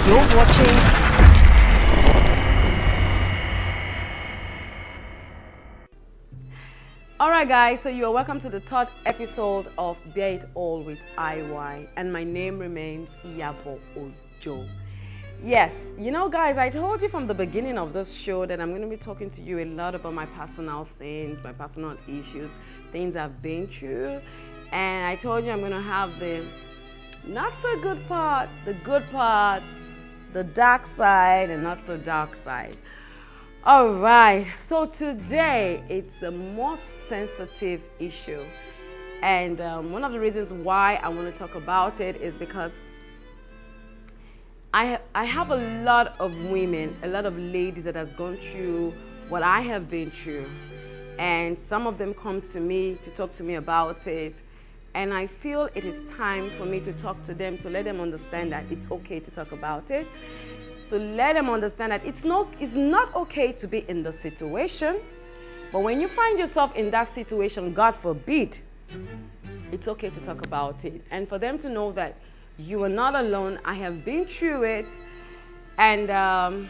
You're watching Alright guys, so you are welcome to the third episode of Bear It All with IY, and my name remains Iyabo Ojo. Yes, you know guys, I told you from the beginning of this show that I'm going to be talking to you a lot about my personal things, my personal issues, things I've been through, and I told you I'm going to have the not so good part, the good part, the dark side, and not so dark side. All right, so today it's a more sensitive issue, and one of the reasons why I want to talk about it is because I have a lot of women, a lot of ladies that has gone through what I have been through, and some of them come to me to talk to me about it, and I feel it is time for me to talk to them, to let them understand that it's okay to talk about it, to let them understand that it's not okay to be in the situation, but when you find yourself in that situation, God forbid, it's okay to talk about it, and for them to know that you are not alone. I have been through it, and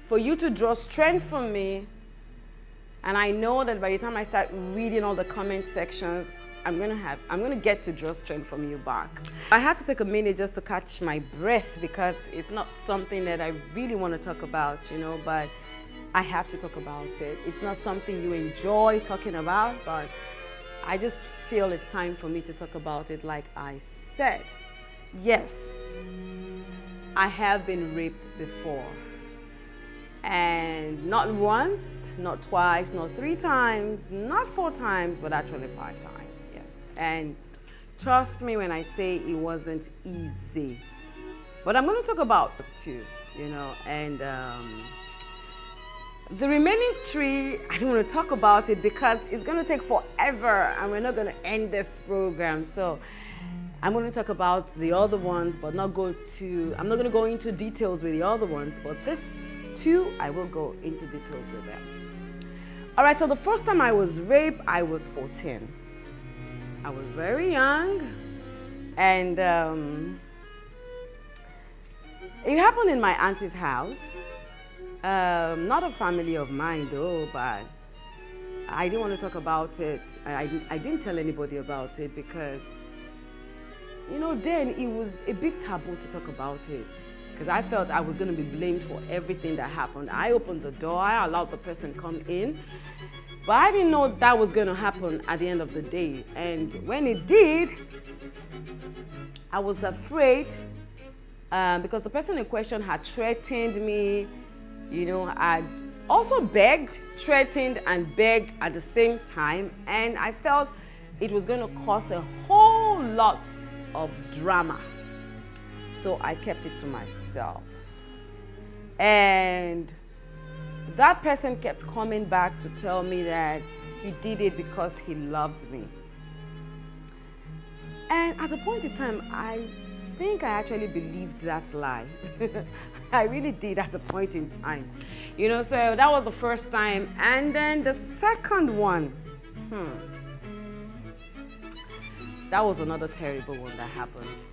for you to draw strength from me, and I know that by the time I start reading all the comment sections, I'm gonna get to draw strength from you back. I had to take a minute just to catch my breath because it's not something that I really want to talk about, you know, but I have to talk about it. It's not something you enjoy talking about, but I just feel it's time for me to talk about it. Like I said, yes, I have been raped before. And not once, not twice, not 3 times, not 4 times, but actually 5 times, yes. And trust me when I say it wasn't easy. But I'm going to talk about it too, you know, and the remaining 3, I don't want to talk about it because it's going to take forever and we're not going to end this program. So I'm going to talk about the other ones, but I'm not going to go into details with the other ones, but this 2, I will go into details with them. All right, so the first time I was raped, I was 14. I was very young, and it happened in my auntie's house. Not a family of mine though, but I didn't want to talk about it. I didn't tell anybody about it because, you know, then it was a big taboo to talk about it because I felt I was going to be blamed for everything that happened. I opened the door, I allowed the person come in, but I didn't know that was going to happen at the end of the day. And when it did, I was afraid because the person in question had threatened me, you know, I'd also begged, threatened and begged at the same time, and I felt it was going to cause a whole lot of drama, so I kept it to myself. And that person kept coming back to tell me that he did it because he loved me. And at the point in time, I think I actually believed that lie. I really did at the point in time, you know. So that was the first time, and then the second one, that was another terrible one that happened.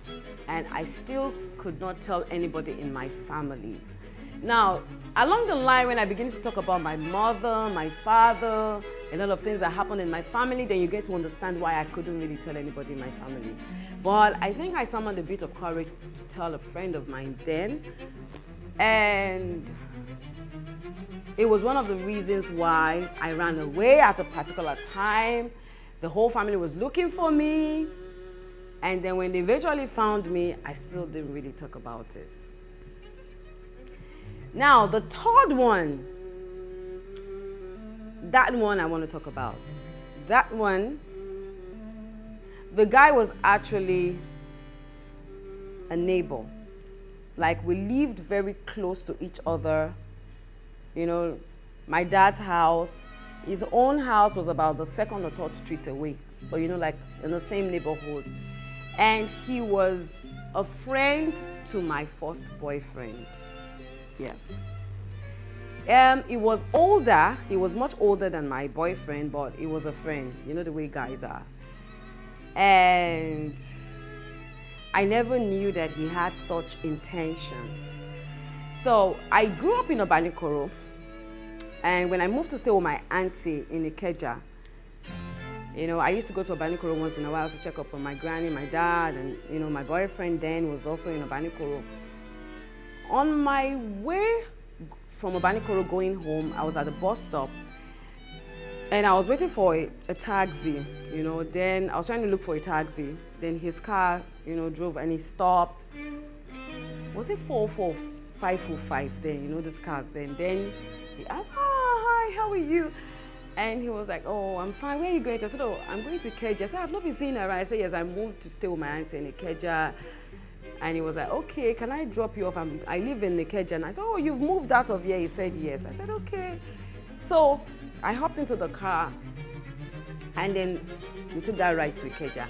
And I still could not tell anybody in my family. Now, along the line, when I begin to talk about my mother, my father, a lot of things that happened in my family, then you get to understand why I couldn't really tell anybody in my family. But I think I summoned a bit of courage to tell a friend of mine then. And it was one of the reasons why I ran away at a particular time. The whole family was looking for me, and then when they eventually found me, I still didn't really talk about it. Now, the third one, that one I want to talk about. That one, the guy was actually a neighbor. Like, we lived very close to each other. You know, my dad's house, his own house was about the 2nd or 3rd street away, but you know, like in the same neighborhood. And he was a friend to my first boyfriend. Yes. He was older, he was much older than my boyfriend, but he was a friend, you know the way guys are. And I never knew that he had such intentions. So I grew up in Obanikoro, and when I moved to stay with my auntie in Ikeja, I used to go to Obanikoro once in a while to check up on my granny, my dad, and my boyfriend then was also in Obanikoro. On my way from Obanikoro going home, I was at the bus stop, and I was waiting for a taxi, then I was trying to look for a taxi. Then his car, drove and he stopped. Was it 44505 then, these cars then. Then he asked, hi, how are you? And he was like, oh, I'm fine, where are you going to? I said, oh, I'm going to Ikeja. I said, I've not been seeing her. I said, yes, I moved to stay with my auntie in Ikeja. And he was like, okay, can I drop you off? I live in Ikeja. And I said, oh, you've moved out of here? He said, yes. I said, okay. So I hopped into the car, and then we took that ride to Ikeja.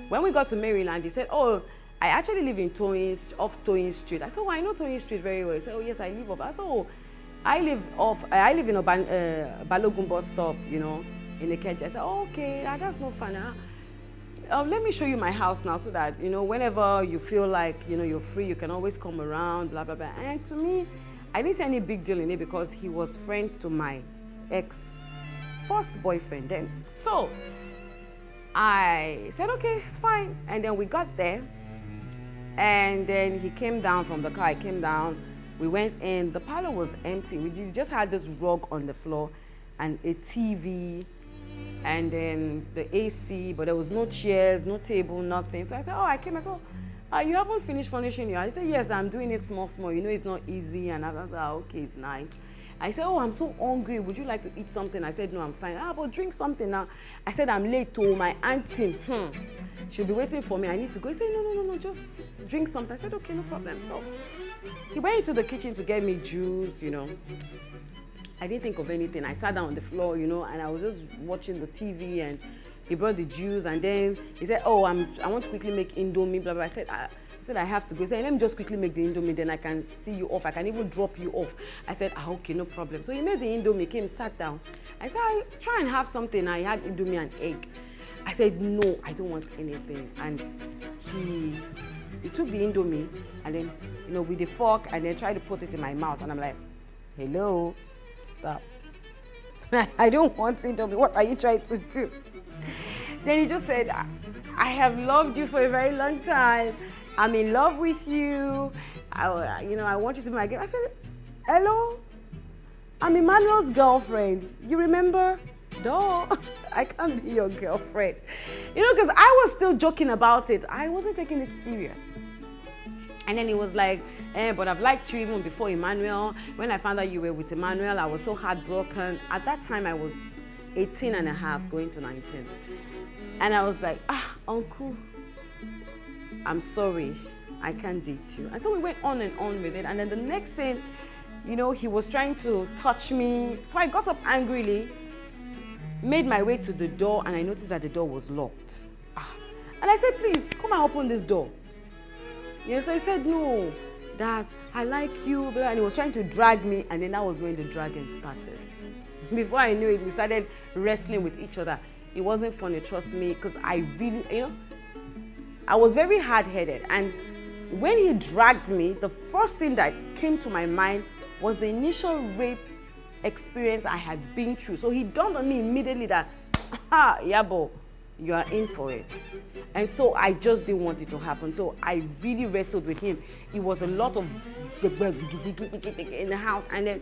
When we got to Maryland, he said, oh, I actually live in off Towing Street. I said, oh, I know Towing Street very well. He said, oh, yes, I live off. I said, oh, I live in a Balogun bus stop, in Ikeja. I said, oh, okay, that's not fun. Let me show you my house now so that, whenever you feel like, you're free, you can always come around, blah, blah, blah. And to me, I didn't see any big deal in it because he was friends to my ex-first boyfriend then. So I said, okay, it's fine. And then we got there, and then he came down from the car. I came down. We went in. The parlor was empty. We just had this rug on the floor and a TV, and then the AC, but there was no chairs, no table, nothing. So I said, oh, I came. I said, oh, you haven't finished furnishing here? I said, yes, I'm doing it small. It's not easy. And I was like, okay, it's nice. I said, oh, I'm so hungry. Would you like to eat something? I said, no, I'm fine. But drink something now. I said, I'm late to my auntie. She'll be waiting for me. I need to go. He said, no, just drink something. I said, okay, no problem. So he went into the kitchen to get me juice, I didn't think of anything. I sat down on the floor, and I was just watching the TV, and he brought the juice, and then he said, oh, I want to quickly make Indomie, blah, blah. I said, I have to go. He said, let me just quickly make the Indomie, then I can see you off. I can even drop you off. I said, okay, no problem. So he made the Indomie, came, sat down. I said, try and have something. I had Indomie and egg. I said, no, I don't want anything. And he took the Indomie, and then, with the fork, and then tried to put it in my mouth. And I'm like, hello, stop. I don't want Indomie. What are you trying to do? Then he just said, I have loved you for a very long time. I'm in love with you. I want you to be my girl. I said, hello? I'm Emmanuel's girlfriend. You remember? No, I can't be your girlfriend. Because I was still joking about it. I wasn't taking it serious. And then he was like, but I've liked you even before Emmanuel. When I found out you were with Emmanuel, I was so heartbroken. At that time, I was 18 and a half, going to 19. And I was like, uncle, I'm sorry, I can't date you. And so we went on and on with it. And then the next thing, he was trying to touch me. So I got up angrily, made my way to the door, and I noticed that the door was locked. And I said, please, come and open this door. Yes, I said, no, that I like you. And he was trying to drag me, and then that was when the dragging started. Before I knew it, we started wrestling with each other. It wasn't funny, trust me, because I really, I was very hard-headed. And when he dragged me, the first thing that came to my mind was the initial rape experience I had been through. So he dawned on me immediately that, Iyabo, you are in for it. And so I just didn't want it to happen. So I really wrestled with him. It was a lot of in the house. And then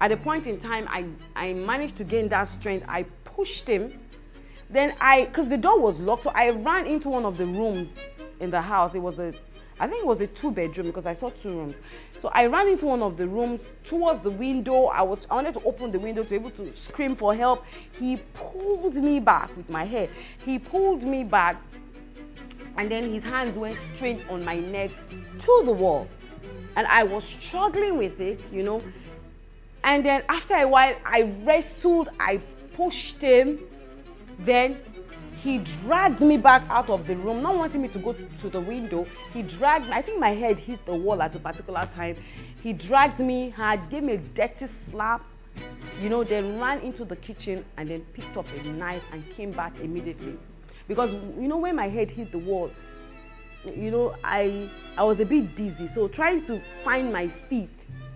at a point in time, I managed to gain that strength. I pushed him. Then because the door was locked, so I ran into one of the rooms in the house. I think it was a 2-bedroom because I saw 2 rooms. So I ran into one of the rooms towards the window. I wanted to open the window to be able to scream for help. He pulled me back with my hair. He pulled me back, and then his hands went straight on my neck to the wall. And I was struggling with it, And then after a while, I wrestled, I pushed him. Then he dragged me back out of the room, not wanting me to go to the window. He dragged me. I think my head hit the wall at a particular time. He dragged me hard, gave me a dirty slap, then ran into the kitchen and then picked up a knife and came back immediately. Because, when my head hit the wall, I was a bit dizzy. So trying to find my feet,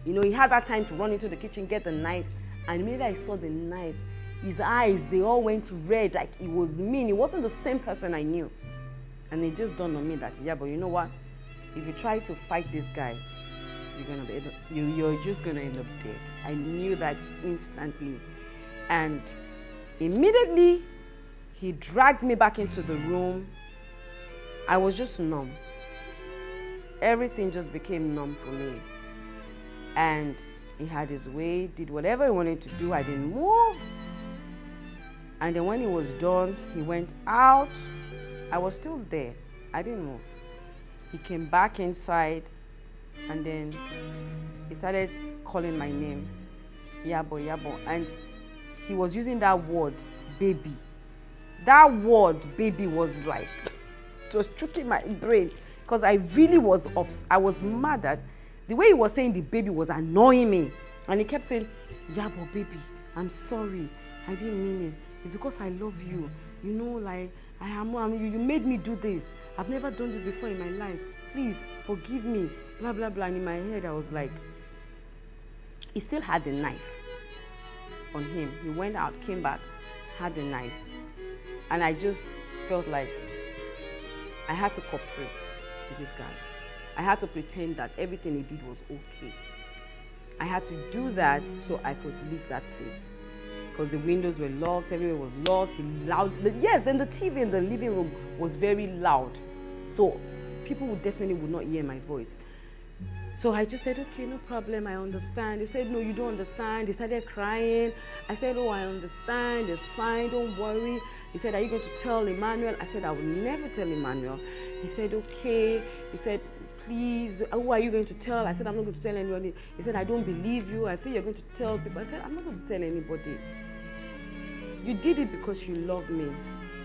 he had that time to run into the kitchen, get the knife. And immediately I saw the knife, his eyes, they all went red, like it was mean. It wasn't the same person I knew. And it just dawned on me that, yeah, but you know what? If you try to fight this guy, you're just gonna end up dead. I knew that instantly. And immediately, he dragged me back into the room. I was just numb. Everything just became numb for me. And he had his way, did whatever he wanted to do. I didn't move. And then when he was done, he went out. I was still there. I didn't move. He came back inside, and then he started calling my name, Iyabo, Iyabo. And he was using that word, baby. That word, baby, was like, it was choking my brain, because I really was I was mad at the way he was saying the baby was annoying me. And he kept saying, Iyabo, baby, I'm sorry. I didn't mean it. It's because I love you. Like, you made me do this. I've never done this before in my life. Please forgive me. Blah, blah, blah. And in my head, I was like, he still had the knife on him. He went out, came back, had the knife. And I just felt like I had to cooperate with this guy. I had to pretend that everything he did was okay. I had to do that so I could leave that place. Because the windows were locked, everywhere was locked, then the TV in the living room was very loud. So people would not hear my voice. So I just said, okay, no problem, I understand. He said, no, you don't understand. He started crying. I said, oh, I understand, it's fine, don't worry. He said, are you going to tell Emmanuel? I said, I will never tell Emmanuel. He said, okay. He said, please, who are you going to tell? I said, I'm not going to tell anybody. He said, I don't believe you. I feel you're going to tell people. I said, I'm not going to tell anybody. You did it because you love me,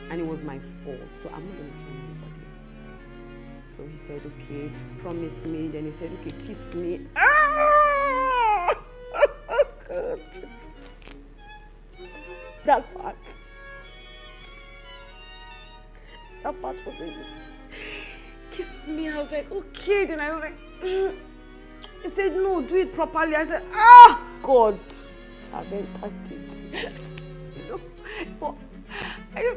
and it was my fault, so I'm not going to tell anybody. So he said, okay, promise me. Then he said, okay, kiss me. Ah! God. That part was in this. Kiss me. I was like, okay. Then I was like, He said, no, do it properly. I said, God, I've entered it. But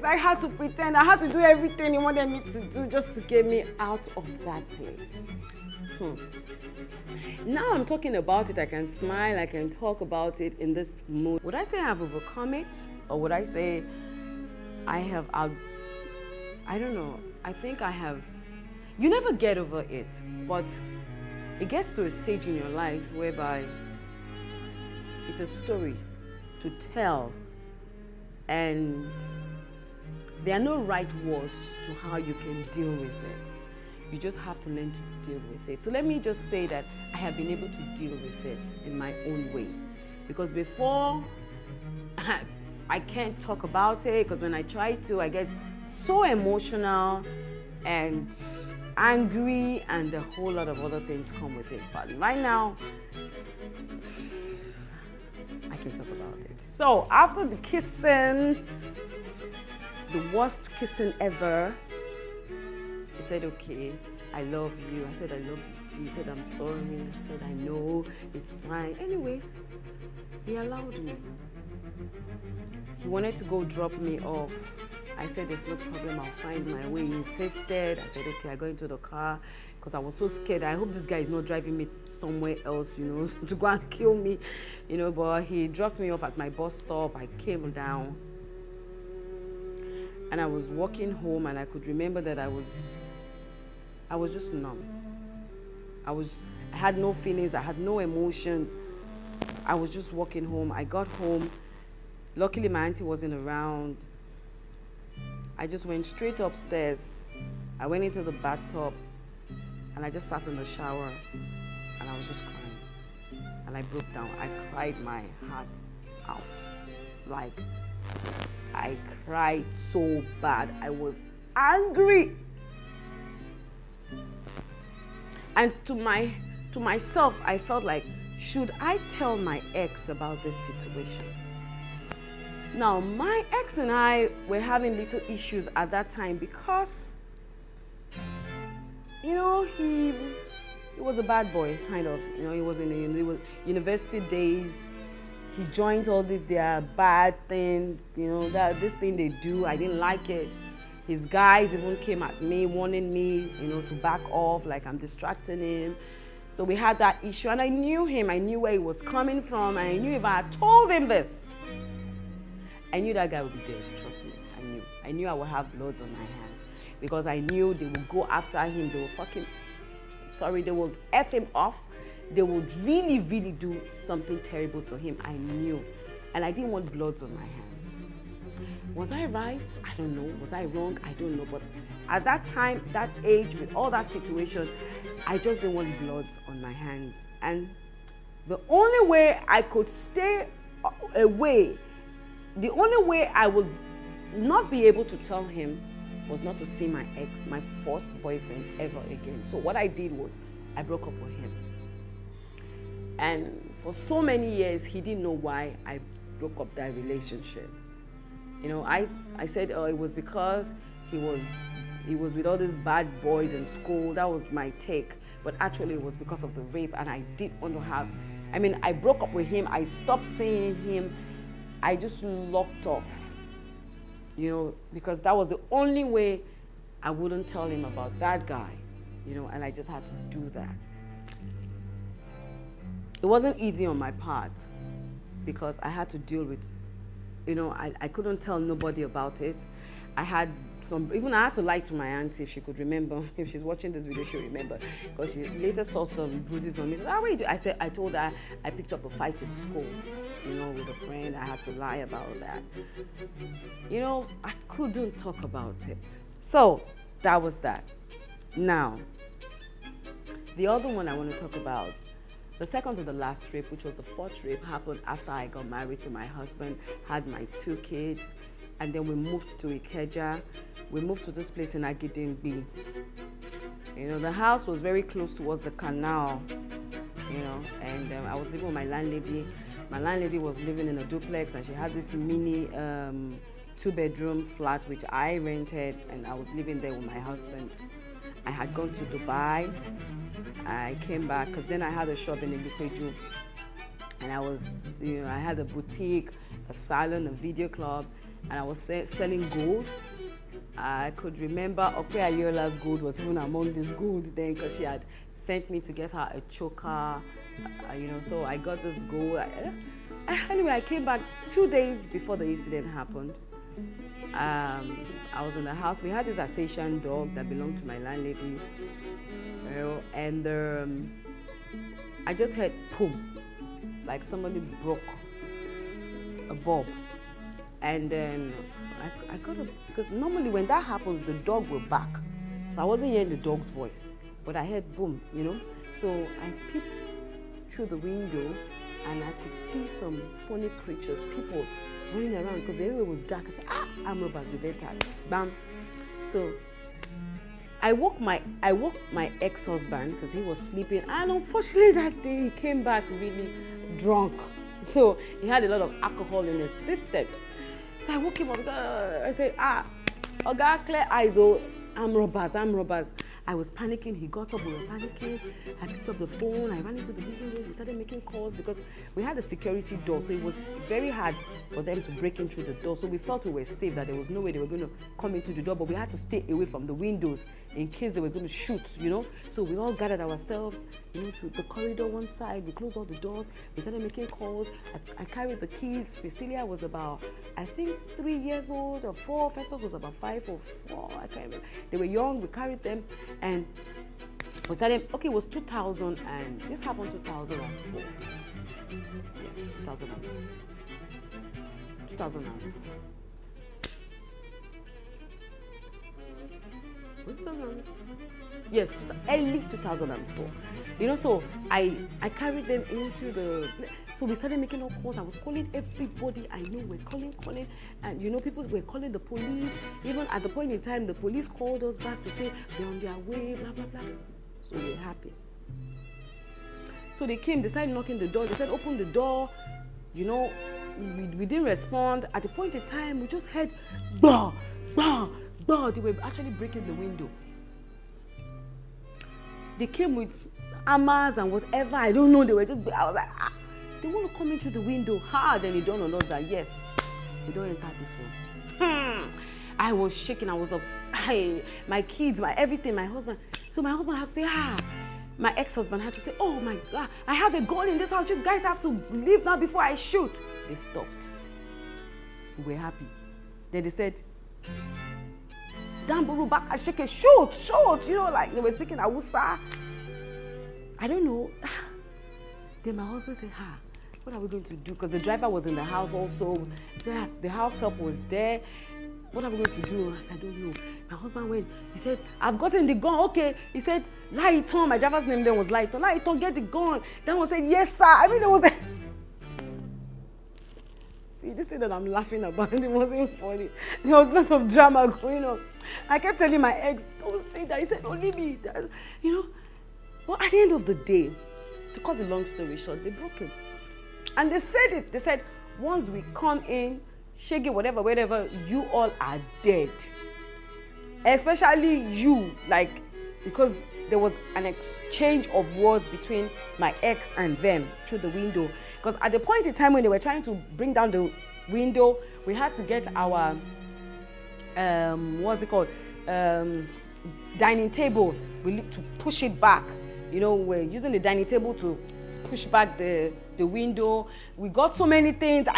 I had to pretend. I had to do everything he wanted me to do just to get me out of that place. Now I'm talking about it. I can smile. I can talk about it in this mood. Would I say I've overcome it? Or would I say I don't know. I think I have. You never get over it. But it gets to a stage in your life whereby it's a story to tell. And there are no right words to how you can deal with it. You just have to learn to deal with it. So let me just say that I have been able to deal with it in my own way. Because before, I can't talk about it, because when I try to, I get so emotional and angry, and a whole lot of other things come with it. But right now, I can talk about it. So after the kissing, the worst kissing ever, he said, okay, I love you. I said, I love you too. He said, I'm sorry. I said, I know, it's fine. Anyways, he allowed me. He wanted to go drop me off. I said, there's no problem, I'll find my way. He insisted. I said, okay, I got into the car because I was so scared. I hope this guy is not driving me somewhere else, to go and kill me, but he dropped me off at my bus stop. I came down and I was walking home, and I could remember that I was just numb. I had no feelings, I had no emotions. I was just walking home. I got home. Luckily, my auntie wasn't around. I just went straight upstairs. I went into the bathtub, and I just sat in the shower, and I was just crying. And I broke down. I cried my heart out. Like, I cried so bad. I was angry. And to myself, I felt like, should I tell my ex about this situation? Now, my ex and I were having little issues at that time because you know, he was a bad boy, kind of. You know, he was in the university days. He joined all this their bad thing, you know, that this thing they do. I didn't like it. His guys even came at me, warning me, you know, to back off, like I'm distracting him. So we had that issue, and I knew him. I knew where he was coming from, and I knew if I had told him this, I knew that guy would be dead. Trust me, I knew. I knew I would have blood on my hands because I knew they would go after him. They would they would F him off. They would really, really do something terrible to him. I knew, and I didn't want blood on my hands. Was I right? I don't know. Was I wrong? I don't know. But at that time, that age, with all that situation, I just didn't want blood on my hands. And the only way I could stay away, the only way I would not be able to tell him was not to see my ex, my first boyfriend, ever again. So what I did was I broke up with him. And for so many years, he didn't know why I broke up that relationship. You know, I said, oh, it was because he was with all these bad boys in school. That was my take. But actually, it was because of the rape, and I didn't want to have, I mean, I broke up with him. I stopped seeing him. I just locked off, you know, because that was the only way I wouldn't tell him about that guy, you know, and I just had to do that. It wasn't easy on my part because I had to deal with, you know, I couldn't tell nobody about it. I had to lie to my auntie if she could remember. If she's watching this video, she'll remember. Because she later saw some bruises on me. I told her I picked up a fight in school, you know, with a friend. I had to lie about that. You know, I couldn't talk about it. So, that was that. Now, the other one I want to talk about, the second to the last rape, which was the fourth rape, happened after I got married to my husband, had my 2 kids, and then we moved to Ikeja. We moved to this place in Agidingbi. You know, the house was very close towards the canal, you know, and I was living with my landlady. My landlady was living in a duplex, and she had this mini 2-bedroom flat, which I rented, and I was living there with my husband. I had gone to Dubai. I came back because then I had a shop in Ilupeju, and I was, you know, I had a boutique, a salon, a video club, and I was selling gold. I could remember Ope Ayola's gold was even among this gold then because she had sent me to get her a choker, you know, so I got this gold. Anyway, I came back 2 days before the incident happened. I was in the house. We had this Alsatian dog that belonged to my landlady, you know, and I just heard boom, like somebody broke a bulb, and then I got up because normally when that happens, the dog will bark, so I wasn't hearing the dog's voice, but I heard boom, you know. So I peeped through the window, and I could see some funny creatures, people running around because the area was dark. I said, I'm robbers, we've entered. Bam. So I woke my ex-husband because he was sleeping, and unfortunately that day he came back really drunk. So he had a lot of alcohol in his system. So I woke him up. I said, Oga, clear eyes, oh, I'm robbers. I was panicking. He got up, we were panicking. I picked up the phone, I ran into the living room, we started making calls because we had a security door, so it was very hard for them to break in through the door. So we felt we were safe, that there was no way they were going to come into the door, but we had to stay away from the windows in case they were going to shoot, you know. So we all gathered ourselves, you know, to the corridor one side. We closed all the doors. We started making calls. I carried the kids. Priscilla was about, I think, 3 years old or 4. Festus was about 5 or 4. I can't remember. They were young. We carried them. And we started, okay, it was 2000, and this happened 2004. Yes, 2004. 2004. Yes, early 2004. You know, so I carried them into the, so we started making all calls. I was calling everybody I know. We're calling, and you know, people were calling the police. Even at the point in time, the police called us back to say they're on their way, blah, blah, blah. So we're happy. So they came, they started knocking the door. They said, open the door. You know, we didn't respond. At the point in time, we just heard, bah, bah, bah. They were actually breaking the window. They came with hammers and whatever. I don't know. They were just, I was like, they want to come in through the window. Then it dawned on us that yes, we don't enter this one. I was shaking. I was upset. My kids, my everything, my husband. So my husband had to say, my ex-husband had to say, oh my God, I have a gun in this house. You guys have to leave now before I shoot. They stopped. We were happy. Then they said, Damburu back, shake it, shoot. You know, like they were speaking Hausa. I don't know. Then my husband said, what are we going to do? Because the driver was in the house also. The house help was there. What are we going to do? I said, I don't know. My husband went. He said, I've gotten the gun. Okay. He said, Laiton. My driver's name then was Laiton. Laiton, get the gun. Then one said, yes, sir. I mean, there was a... See, this thing that I'm laughing about, it wasn't funny. There was lots of drama going on. I kept telling my ex, don't say that. He said, don't leave me. You know. But at the end of the day, to cut the long story short, they broke him. And they said it. They said, once we come in, Shaggy, whatever, you all are dead. Especially you, like, because there was an exchange of words between my ex and them through the window. Because at the point in time when they were trying to bring down the window, we had to get our, what's it called? Dining table. We need to push it back. You know, we're using the dining table to push back the window. We got so many things.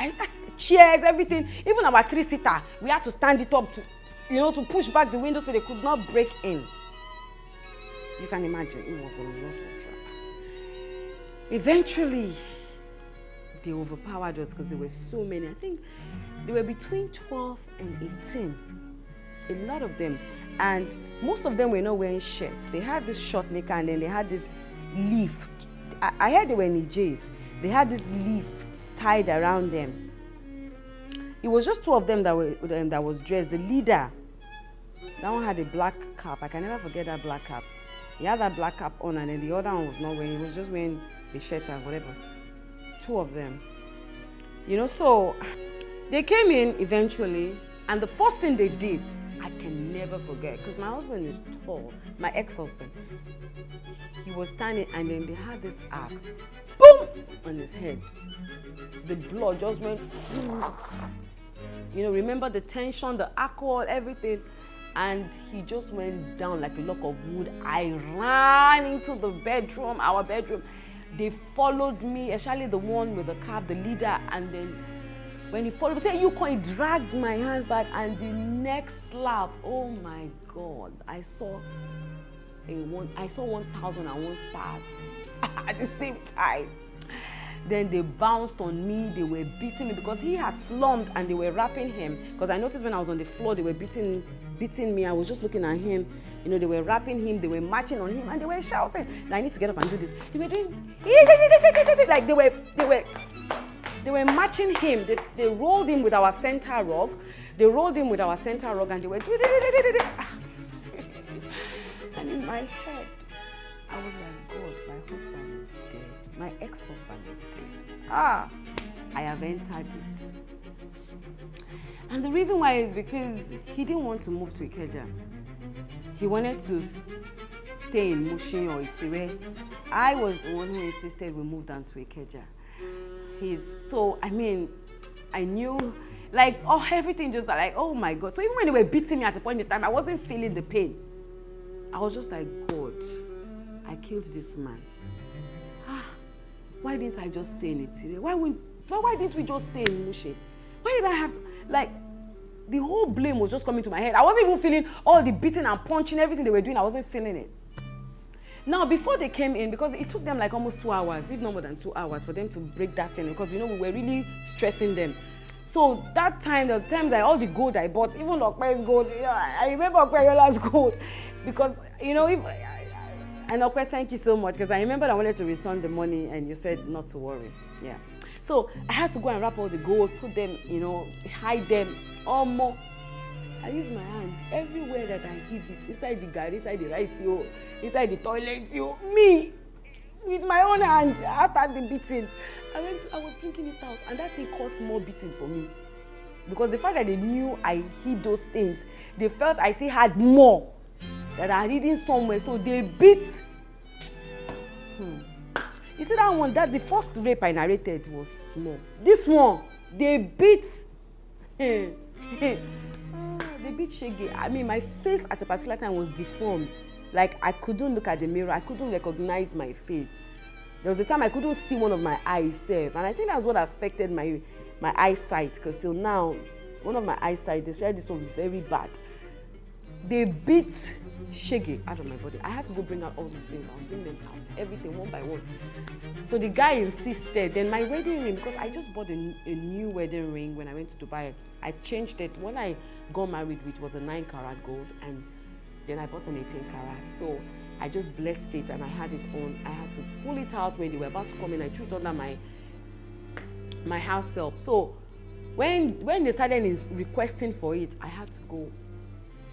Chairs, everything, even our 3-seater, we had to stand it up to, you know, to push back the window so they could not break in. You can imagine, it was a lot of trouble. Eventually, they overpowered us because there were so many. I think they were between 12 and 18. A lot of them. And most of them were not wearing shirts. They had this short knicker and then they had this leaf. I heard they were Nigerians. They had this leaf tied around them. It was just two of them that was dressed. The leader, that one had a black cap. I can never forget that black cap. He had that black cap on, and then the other one was not wearing. He was just wearing a shirt and whatever. Two of them. You know, so they came in eventually, and the first thing they did, I can never forget, because my husband is tall, my ex-husband. He was standing, and then they had this axe, boom, on his head. The blood just went. You know, remember the tension, the alcohol, everything. And he just went down like a log of wood. I ran into the bedroom, our bedroom. They followed me, especially the one with the cap, the leader. And then when he followed me, say, you can't, he dragged my hand back. And the next slap, oh my God, I saw 1,001 stars at the same time. Then they bounced on me, they were beating me because he had slumped and they were wrapping him. Because I noticed when I was on the floor, they were beating me. I was just looking at him. You know, they were wrapping him, they were marching on him, and they were shouting. Now I need to get up and do this. They were doing, like they were matching him. They rolled him with our center rug. And they were and in my head, I was like, God, my husband is dead. My ex-husband is dead. I have entered it. And the reason why is because he didn't want to move to Ikeja. He wanted to stay in Mushin or Itire. I was the one who insisted we move down to Ikeja. I knew, like, everything just like, oh my God. So even when they were beating me at a point in time, I wasn't feeling the pain. I was just like, God, I killed this man. Why didn't I just stay in Itire? Why didn't we just stay in Mushin? Why did I have to, like, the whole blame was just coming to my head. I wasn't even feeling all the beating and punching, everything they were doing, I wasn't feeling it. Now, before they came in, because it took them like almost 2 hours, if not more than 2 hours, for them to break that thing, because, you know, we were really stressing them. So that time, there was times like all the gold I bought, even Okpe's gold, you know, I remember Okpe's gold, because, you know, and Okpe, thank you so much, because I remember I wanted to return the money, and you said not to worry, yeah. So I had to go and wrap all the gold, put them, you know, hide them, all more. I used my hand everywhere that I hid it, inside the garden, inside the rice, inside the toilet, me, with my own hand, after the beating. I was drinking it out, and that thing caused more beating for me. Because the fact that they knew I hid those things, they felt I still had more that I hidden somewhere, so they beat You see that one, that the first rape I narrated was small. This one, they beat, they beat Shege. I mean, my face at a particular time was deformed. Like, I couldn't look at the mirror. I couldn't recognize my face. There was a time I couldn't see one of my eyes safe. And I think that's what affected my eyesight. Because till now, one of my eyesight, especially this one, very bad. They beat Shege out of my body. I had to go bring out all these things. I was bringing them out, everything one by one. So the guy insisted. Then my wedding ring, because I just bought a new wedding ring when I went to Dubai. I changed it. When I got married, it was a 9-carat gold, and then I bought an 18-carat. So I just blessed it, and I had it on. I had to pull it out when they were about to come in. I threw it under my house help. So when they started requesting for it, I had to go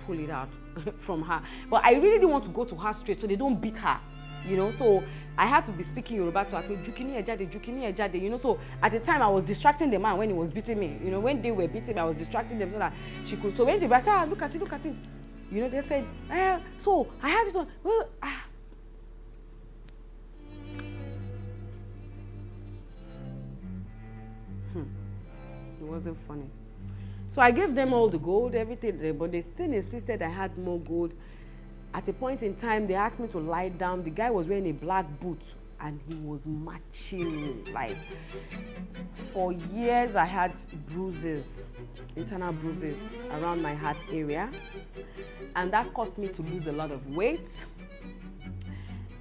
pull it out from her. But I really didn't want to go to her straight so they don't beat her, you know. So I had to be speaking Yoruba to her, jukini ejade, you know. So at the time I was distracting the man when he was beating me, you know. When they were beating me, I was distracting them so that she could. So when they said, look at it, you know, they said, so I had it on. Well, It wasn't funny. So I gave them all the gold, everything, but they still insisted I had more gold. At a point in time, they asked me to lie down. The guy was wearing a black boot, and he was matching me. Like, for years, I had bruises, internal bruises around my heart area, and that caused me to lose a lot of weight.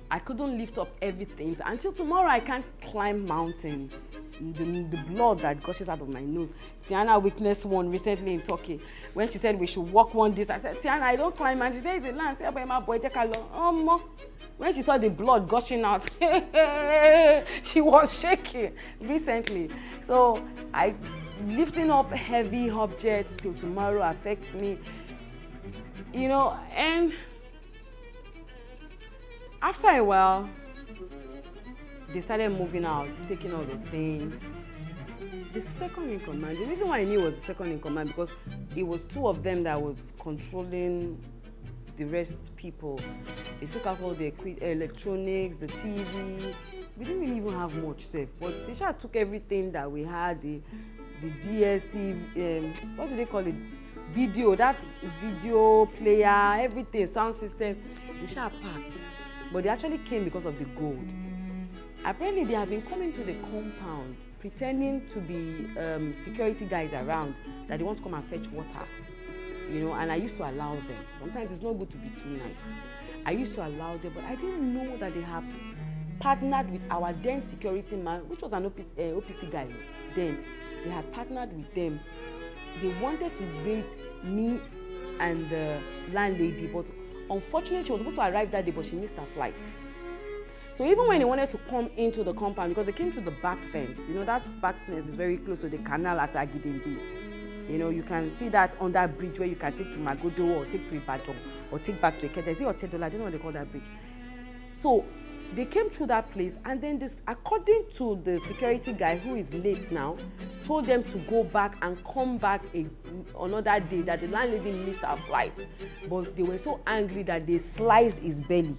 I couldn't lift up everything. Until tomorrow, I can't climb mountains. The blood that gushes out of my nose. Tiana witnessed one recently in Turkey. When she said we should walk one distance, I said, Tiana, I don't climb. And she said, it's a land. When she saw the blood gushing out, she was shaking recently. So lifting up heavy objects till tomorrow affects me. You know, and after a while, they started moving out, taking all the things. The second in command, the reason why I knew it was the second in command, because it was two of them that was controlling the rest people. They took out all the electronics, the TV. We didn't really even have much safe, but they just took everything that we had, the DSTV, what do they call it? That video player, everything, sound system. They just packed. But they actually came because of the gold. Apparently, they have been coming to the compound, pretending to be security guys around, that they want to come and fetch water, you know, and I used to allow them. Sometimes it's not good to be too nice. I used to allow them, but I didn't know that they have partnered with our then security man, which was an OPC guy then. They had partnered with them. They wanted to raid me and the landlady, but unfortunately, she was supposed to arrive that day, but she missed her flight. So even when they wanted to come into the compound, because they came through the back fence, you know, that back fence is very close to the canal at Agidimbi. You know, you can see that on that bridge where you can take to Magodo or take to Ibadan or take back to Ikeja. Is it Otedola? I don't know what they call that bridge. So they came through that place, and then this, according to the security guy who is late now, told them to go back and come back another day, that the landlady missed her flight. But they were so angry that they sliced his belly.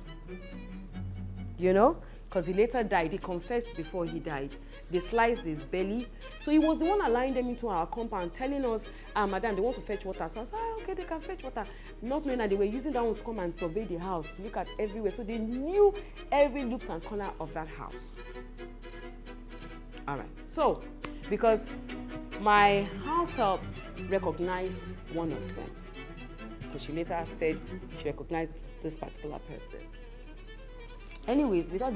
You know, because he later died. He confessed before he died. They sliced his belly. So he was the one allowing them into our compound, telling us, madam, they want to fetch water. So I said, okay, they can fetch water. Not knowing that they were using that one to come and survey the house, to look at everywhere. So they knew every nooks and corner of that house. All right. So, because my house help recognized one of them. So she later said she recognized this particular person. Anyways, without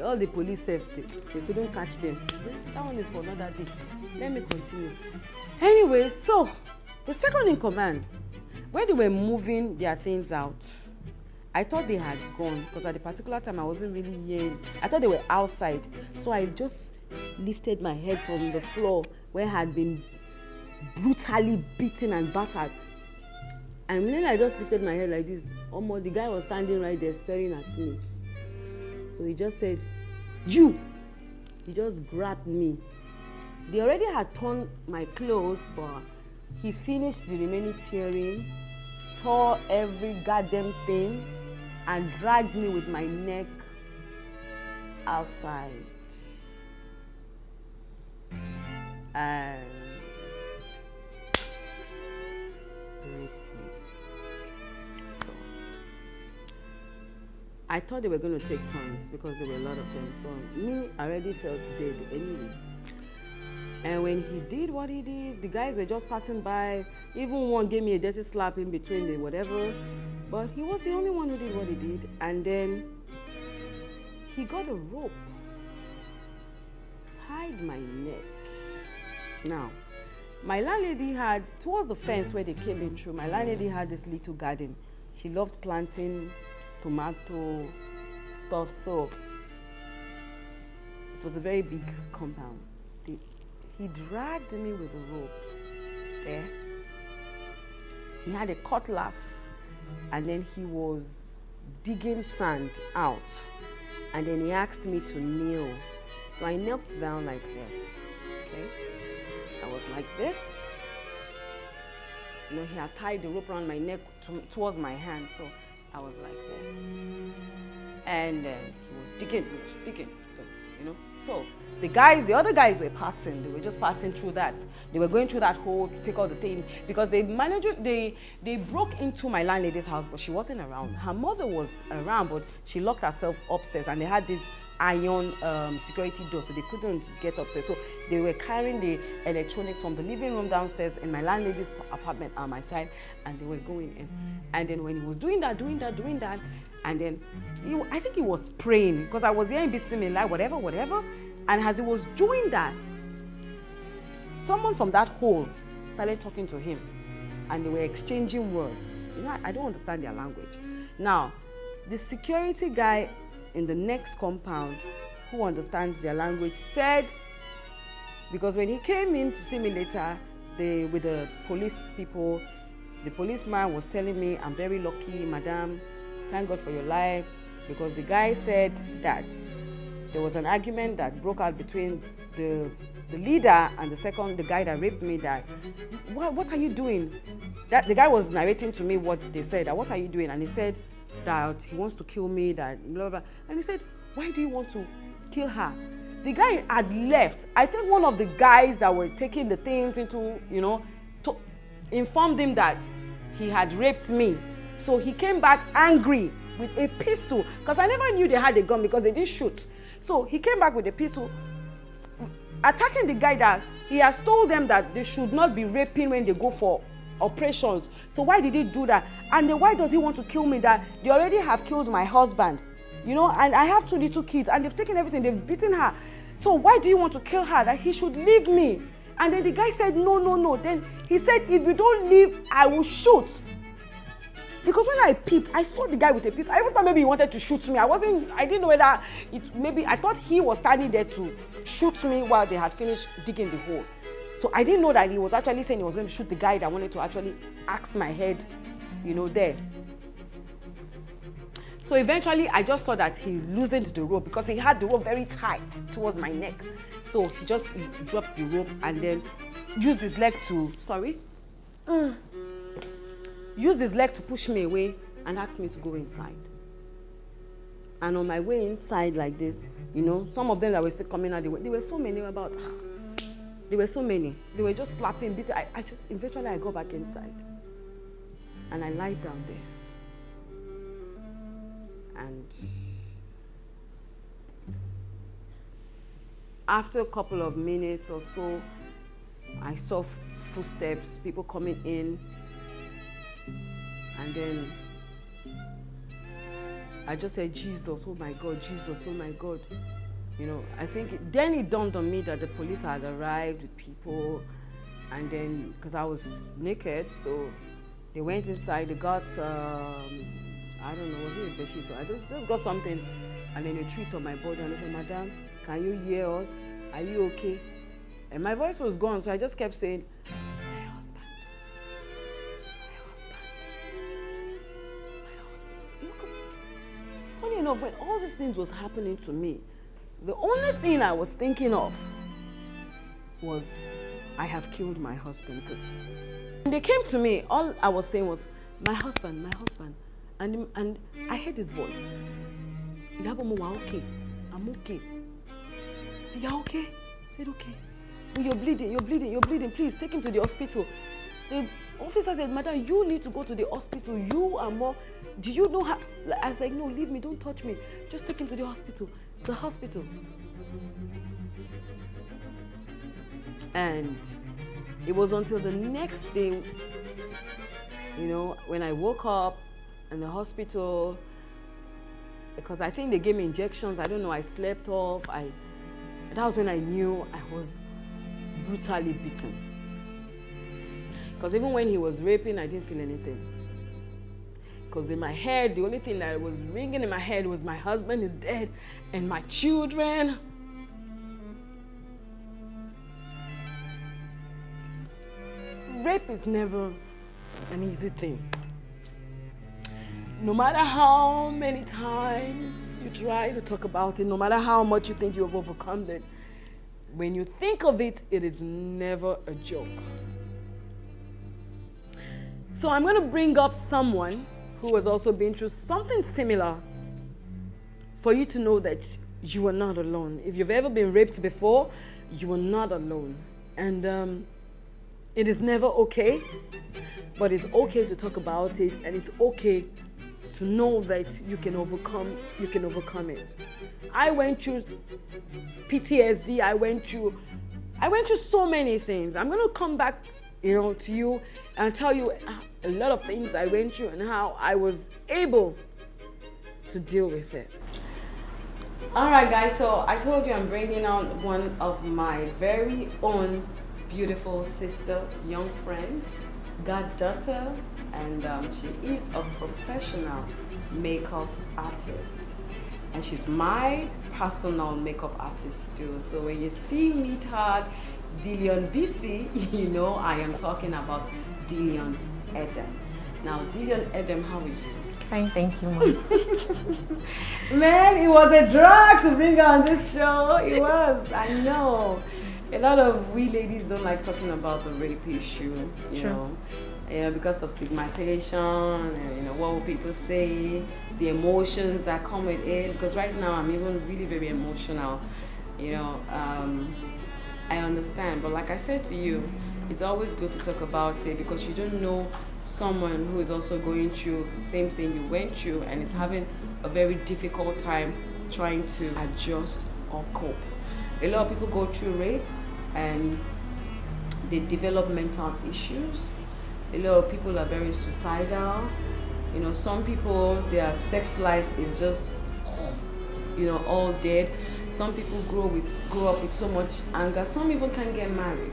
all the police safety, they couldn't catch them. That one is for another day. Let me continue. Anyways, so the second in command, when they were moving their things out, I thought they had gone, because at the particular time I wasn't really hearing. I thought they were outside. So I just lifted my head from the floor where I had been brutally beaten and battered. And then I just lifted my head like this. The guy was standing right there staring at me. So he just said, you! He just grabbed me. They already had torn my clothes, but he finished the remaining tearing, tore every goddamn thing, and dragged me with my neck outside and raped me. So I thought they were going to take turns because there were a lot of them. So me, I already felt dead anyways. And when he did what he did, the guys were just passing by. Even one gave me a dirty slap in between the whatever. But he was the only one who did what he did. And then he got a rope, tied my neck. Now, my landlady had, towards the fence where they came in through, my landlady had this little garden. She loved planting tomato stuff, so it was a very big compound. He dragged me with a rope there. He had a cutlass, and then he was digging sand out. And then he asked me to kneel. So I knelt down like this, okay? I was like this. You know, he had tied the rope around my neck towards my hand, so I was like this. And then he was digging, you know? So the other guys were passing. They were just passing through that. They were going through that hole to take all the things because they broke into my landlady's house, but she wasn't around. Her mother was around, but she locked herself upstairs, and they had this iron security door, so they couldn't get upstairs. So they were carrying the electronics from the living room downstairs in my landlady's apartment on my side, and they were going in. And then when he was doing that, and then I think he was praying because I was hearing Bismillah, whatever. And as he was doing that, someone from that hole started talking to him, and they were exchanging words. You know, I don't understand their language. Now, the security guy in the next compound who understands their language said, because when he came in to see me later, with the police people, the policeman was telling me, "I'm very lucky, madam, thank God for your life," because the guy said that there was an argument that broke out between the leader and the guy that raped me. That, what are you doing? That the guy was narrating to me what they said. That, what are you doing? And he said that he wants to kill me. That blah, blah. And he said, why do you want to kill her? The guy had left. I think one of the guys that were taking the things into, you know, informed him that he had raped me. So he came back angry with a pistol, because I never knew they had a gun because they didn't shoot. So he came back with a pistol, attacking the guy that he has told them that they should not be raping when they go for operations. So why did he do that? And then why does he want to kill me? That they already have killed my husband, you know, and I have 2 little kids, and they've taken everything, they've beaten her. So why do you want to kill her? That he should leave me. And then the guy said, no. Then he said, if you don't leave, I will shoot. Because when I peeped, I saw the guy with a pistol. I even thought maybe he wanted to shoot me. I didn't know whether I thought he was standing there to shoot me while they had finished digging the hole. So I didn't know that he was actually saying he was going to shoot the guy that wanted to actually axe my head, you know, there. So eventually, I just saw that he loosened the rope because he had the rope very tight towards my neck. So he just dropped the rope and then used his leg to, used his leg to push me away and asked me to go inside. And on my way inside like this, you know, some of them that were still coming out, there were so many, there were so many. They were just slapping, beating. Eventually I go back inside. And I lied down there. And after a couple of minutes or so, I saw footsteps, people coming in. And then I just said, Jesus, oh my God, Jesus, oh my God. You know, I think then it dawned on me that the police had arrived with people. And then, because I was naked, so they went inside, they got, I don't know, was it a bedsheet? I just got something, and then they threw it on my body, and they said, Madam, can you hear us? Are you okay? And my voice was gone, so I just kept saying, my husband. You know, because funny enough, when all these things was happening to me, the only thing I was thinking of was, I have killed my husband. Because when they came to me, all I was saying was, my husband. And I heard his voice. Iyabo mo wa okay. I I'm okay. I said, you're okay? I said, okay. Oh, you're bleeding. Please take him to the hospital. The officer said, madam, you need to go to the hospital. You are more, do you know how? I was like, no, leave me, don't touch me. Just take him to the hospital. The hospital. And it was until the next day, when I woke up in the hospital, because I think they gave me injections. I don't know, I slept off. That was when I knew I was brutally beaten. Because even when he was raping, I didn't feel anything. Because in my head, the only thing that was ringing in my head was my husband is dead and my children. Rape is never an easy thing. No matter how many times you try to talk about it, no matter how much you think you have overcome it, when you think of it, it is never a joke. So I'm going to bring up someone who has also been through something similar for you to know that you are not alone. If you've ever been raped before, you are not alone. And it is never okay, but it's okay to talk about it, and it's okay to know that you can overcome it. I went through PTSD, I went through so many things. I'm going to come back, to you and tell you a lot of things I went through and how I was able to deal with it. All right, guys, so I told you I'm bringing on one of my very own beautiful sister, young friend, goddaughter, and she is a professional makeup artist. And she's my personal makeup artist too. So when you see me tag Dillion BC, you know I am talking about Dillion Edem. Now, Dillion Edem, how are you? Fine, thank you, Mom. Man, it was a drag to bring her on this show. It was, I know. A lot of we ladies don't like talking about the rape issue, you know, because of stigmatization, and, what will people say, the emotions that come with it. Because right now I'm even really very emotional, I understand. But like I said to you, it's always good to talk about it because you don't know someone who is also going through the same thing you went through and is having a very difficult time trying to adjust or cope. A lot of people go through rape and they develop mental issues. A lot of people are very suicidal. Some people, their sex life is just, all dead. Some people grow up with so much anger. Some even can't get married.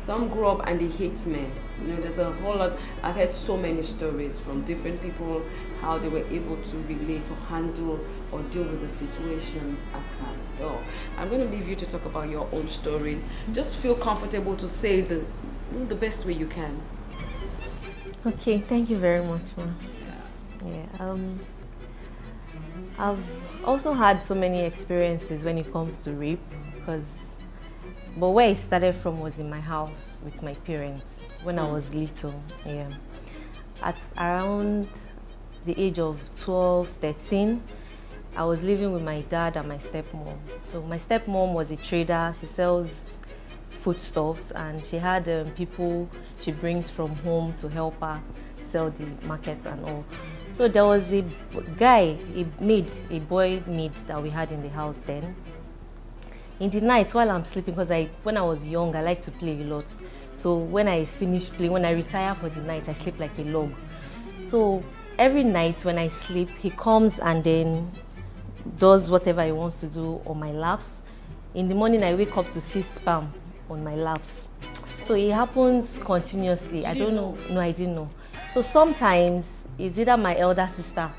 Some grow up and they hate men. There's a whole lot. I've heard so many stories from different people, how they were able to relate or handle or deal with the situation at hand. So I'm going to leave you to talk about your own story. Just feel comfortable to say the best way you can. Okay, thank you very much, Ma. Yeah. I've also had so many experiences when it comes to rape, but where it started from was in my house with my parents when I was little. Yeah. At around the age of 12, 13, I was living with my dad and my stepmom. So my stepmom was a trader. She sells foodstuffs, and she had people she brings from home to help her sell the market and all. So there was a guy, a boy maid that we had in the house then. In the night while I'm sleeping, because when I was young, I like to play a lot. So when I finish playing, when I retire for the night, I sleep like a log. So every night when I sleep, he comes and then does whatever he wants to do on my laps. In the morning, I wake up to see sperm on my laps. So it happens continuously. I don't know. No, I didn't know. So sometimes it's either my elder sister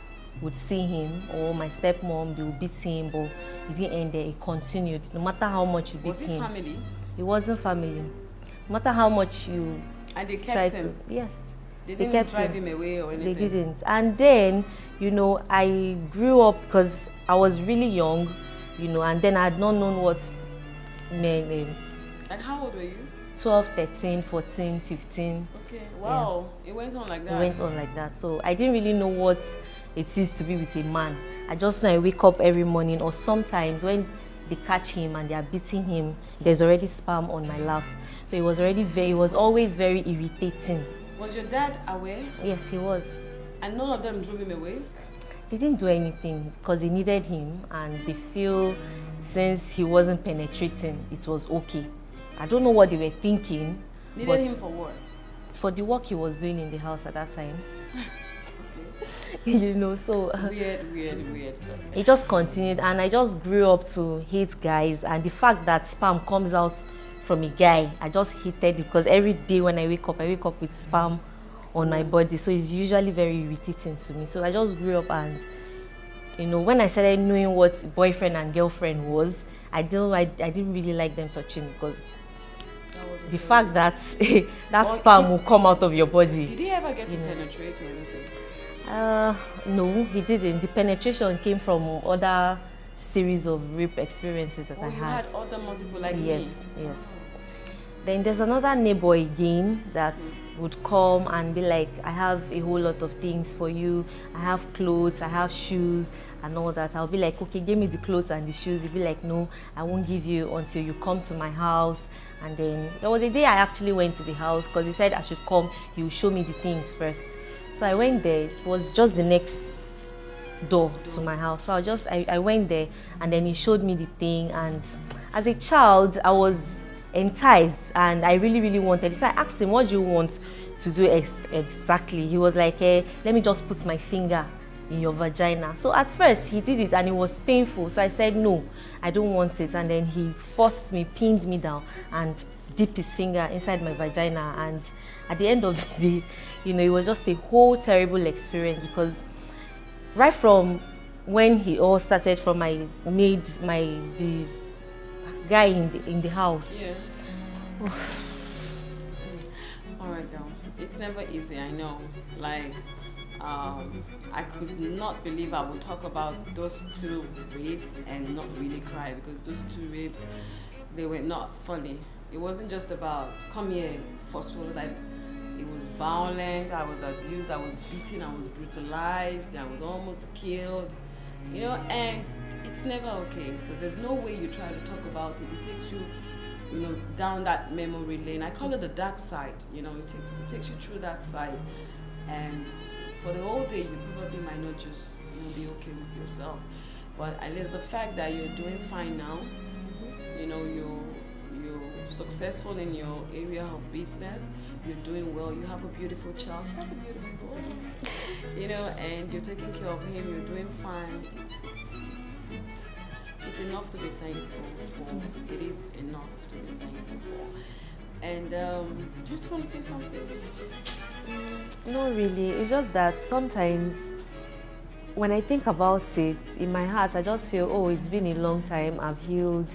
would see him or my stepmom, they would beat him, but it didn't end there. It continued. No matter how much you beat him. Was it family? It wasn't family. No matter how much you and they kept him? Yes. They didn't drive him away or anything? They didn't. And then, I grew up because I was really young, and then I had not known what's name. And how old were you? 12, 13, 14, 15. Okay, wow. Yeah. It went on like that? It went on like that. So I didn't really know what it is to be with a man I just know I wake up every morning, or sometimes when they catch him and they are beating him, there's already sperm on my laps. So it was always very irritating. Was your dad aware? Yes, he was. And none of them drove him away? They didn't do anything because they needed him, and they feel since he wasn't penetrating, it was okay. I don't know what they were thinking. Needed him for what? For the work he was doing in the house at that time. So weird. It just continued, and I just grew up to hate guys, and the fact that sperm comes out from a guy, I just hated it, because every day when I wake up with sperm on my body, so it's usually very irritating to me. So I just grew up, and when I started knowing what boyfriend and girlfriend was, I didn't really like them touching, because the fact that that sperm will come out of your body. Did he ever get to penetrate or anything? No, he didn't. The penetration came from other series of rape experiences that I had. You had other multiple, like yes, me? Yes. Then there's another neighbor again that would come and be like, I have a whole lot of things for you. I have clothes, I have shoes and all that. I'll be like, okay, give me the clothes and the shoes. He'll be like, no, I won't give you until you come to my house. And then there was a day I actually went to the house, because he said I should come. He would show me the things first. So I went there. It was just the next door to my house. So I went there, and then he showed me the thing. And as a child, I was enticed, and I really, really wanted it. So I asked him, what do you want to do exactly? He was like, hey, let me just put my finger in your vagina. So at first he did it, and it was painful. So I said, no, I don't want it. And then he forced me, pinned me down, and dipped his finger inside my vagina. And at the end of the day, it was just a whole terrible experience, because right from when he all started, from my maid, the guy in the house. Yeah. All right, girl. It's never easy, I know. Like, I could not believe I would talk about those 2 rapes and not really cry, because those 2 rapes, they were not funny. It wasn't just about come here, forceful. Like, it was violent. I was abused. I was beaten. I was brutalized. I was almost killed. And it's never okay, because there's no way you try to talk about it. It takes you, down that memory lane. I call it the dark side. It takes you through that side, and for the whole day, you probably might not just be okay with yourself. But at least the fact that you're doing fine now, you're successful in your area of business, you're doing well, you have a beautiful child, she has a beautiful boy, and you're taking care of him, you're doing fine. It's enough to be thankful for. It is enough to be thankful for. And just want to say something? Not really. It's just that sometimes when I think about it, in my heart, I just feel, oh, it's been a long time, I've healed,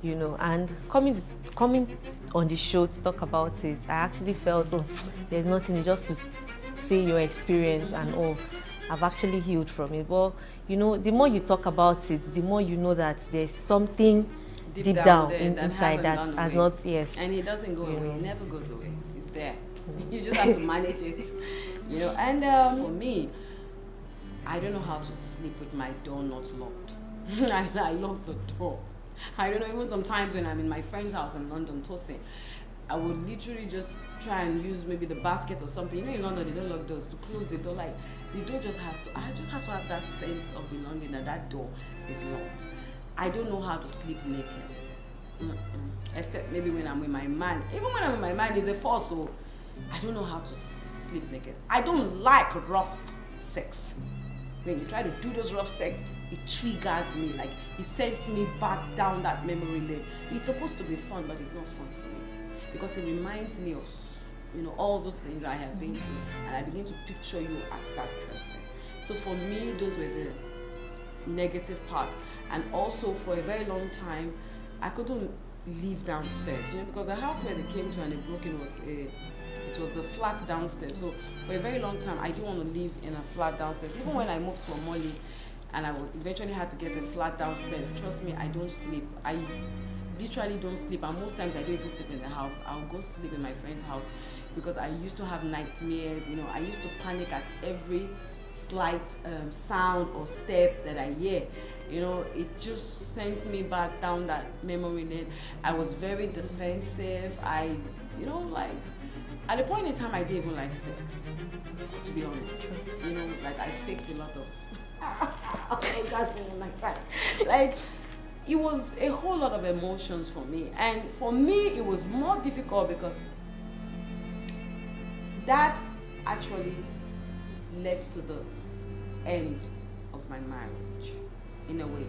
and coming on the show to talk about it, I actually felt, oh, there's nothing, it's just to say your experience, and oh, I've actually healed from it. But the more you talk about it, the more you know that there's something deep down inside that has not, yes. And it doesn't go away, it never goes away, it's there. You just have to manage it, And for me, I don't know how to sleep with my door not locked. I lock the door. I don't know, even sometimes when I'm in my friend's house in London, Tosin, I would literally just try and use maybe the basket or something. In London, they don't lock doors. To close the door, like, the door just has to, I just have to have that sense of belonging that door is locked. I don't know how to sleep naked. Except maybe when I'm with my man. Even when I'm with my man, it's a force, so I don't know how to sleep naked. I don't like rough sex. When you try to do those rough sex, it triggers me, like it sends me back down that memory lane. It's supposed to be fun, but it's not fun for me, because it reminds me of all those things I have been through, and I begin to picture you as that person. So for me, those were the negative part. And also for a very long time, I couldn't live downstairs, because the house where they came to and they broke in was a flat downstairs. So for a very long time, I didn't want to live in a flat downstairs. Even when I moved from Molly, and I eventually had to get a flat downstairs, trust me, I don't sleep. I literally don't sleep, and most times I don't even sleep in the house. I'll go sleep in my friend's house, because I used to have nightmares. I used to panic at every slight sound or step that I hear, you know, it just sends me back down that memory lane. I was very defensive. You know, like, at a point in time, I didn't even like sex, to be honest. You know, like, I faked a lot of orgasm like that. Like, it was a whole lot of emotions for me. And for me, it was more difficult because that actually led to the end of my marriage, in a way.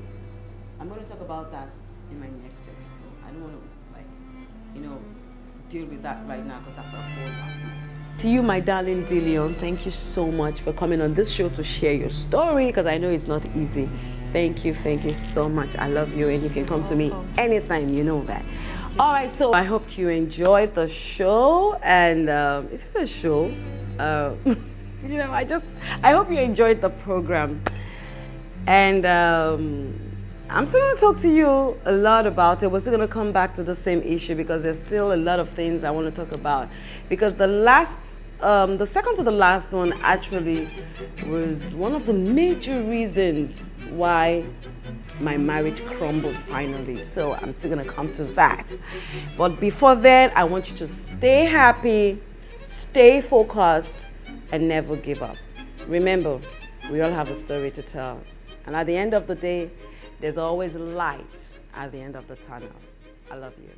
I'm going to talk about that in my next episode. I don't want to, like, you know, deal with that right now because that's a whole lot. To you, my darling Dillion, thank you so much for coming on this show to share your story, because I know it's not easy. Thank you so much. I love you, and you can come to me anytime, you know that. All right, so I hope you enjoyed the show, and is it a show? You know, I hope you enjoyed the program, and I'm still going to talk to you a lot about it. We're still going to come back to the same issue because there's still a lot of things I want to talk about. Because the second to the last one actually was one of the major reasons why my marriage crumbled finally. So I'm still going to come to that. But before then, I want you to stay happy, stay focused, and never give up. Remember, we all have a story to tell. And at the end of the day, there's always light at the end of the tunnel. I love you.